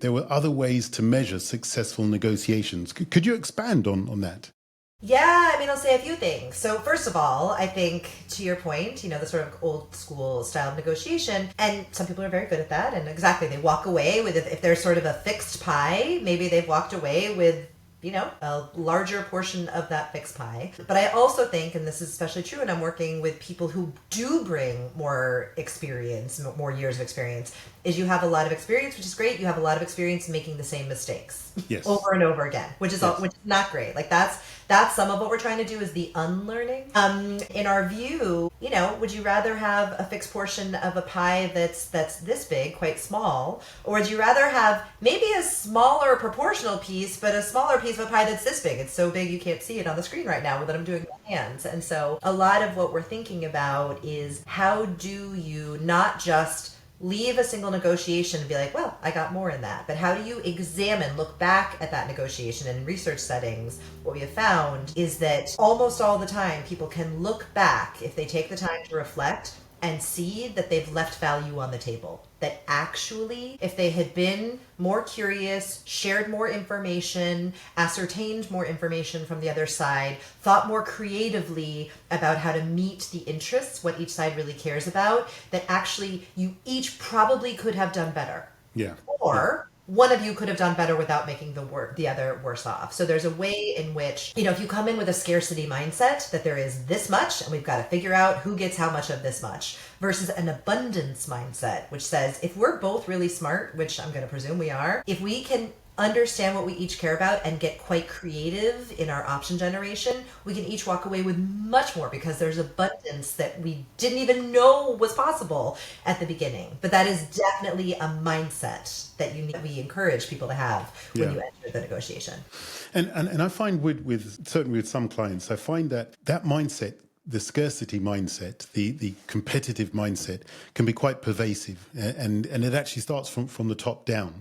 there were other ways to measure successful negotiations. Could you expand on that? Yeah, I mean, I'll say a few things. So, first of all, I think to your point, the sort of old school style of negotiation, and some people are very good at that. And exactly, they walk away with, if there's sort of a fixed pie, maybe they've walked away with a larger portion of that fixed pie. But I also think, and this is especially true when I'm working with people who do bring more experience, more years of experience, is you have a lot of experience, which is great. You have a lot of experience making the same mistakes Yes. over and over again, which is Yes. which is not great. Like that's some of what we're trying to do is the unlearning. In our view, would you rather have a fixed portion of a pie that's this big, quite small, or would you rather have maybe a smaller proportional piece, but a smaller piece of a pie that's this big? It's so big you can't see it on the screen right now that I'm doing with my hands. And so a lot of what we're thinking about is how do you not just leave a single negotiation and be like, well, I got more in that. But how do you look back at that negotiation? And in research settings, what we have found is that almost all the time, people can look back if they take the time to reflect and see that they've left value on the table. That actually, if they had been more curious, shared more information, ascertained more information from the other side, thought more creatively about how to meet the interests, what each side really cares about, that actually you each probably could have done better. Yeah. Yeah. Or one of you could have done better without making the other worse off. So there's a way in which, if you come in with a scarcity mindset that there is this much and we've got to figure out who gets how much of this much, versus an abundance mindset, which says if we're both really smart, which I'm going to presume we are, if we can understand what we each care about and get quite creative in our option generation, we can each walk away with much more because there's abundance that we didn't even know was possible at the beginning. But that is definitely a mindset that we encourage people to have when Yeah. you enter the negotiation. And I find with certainly with some clients, I find that mindset, the scarcity mindset, the competitive mindset, can be quite pervasive, and it actually starts from the top down.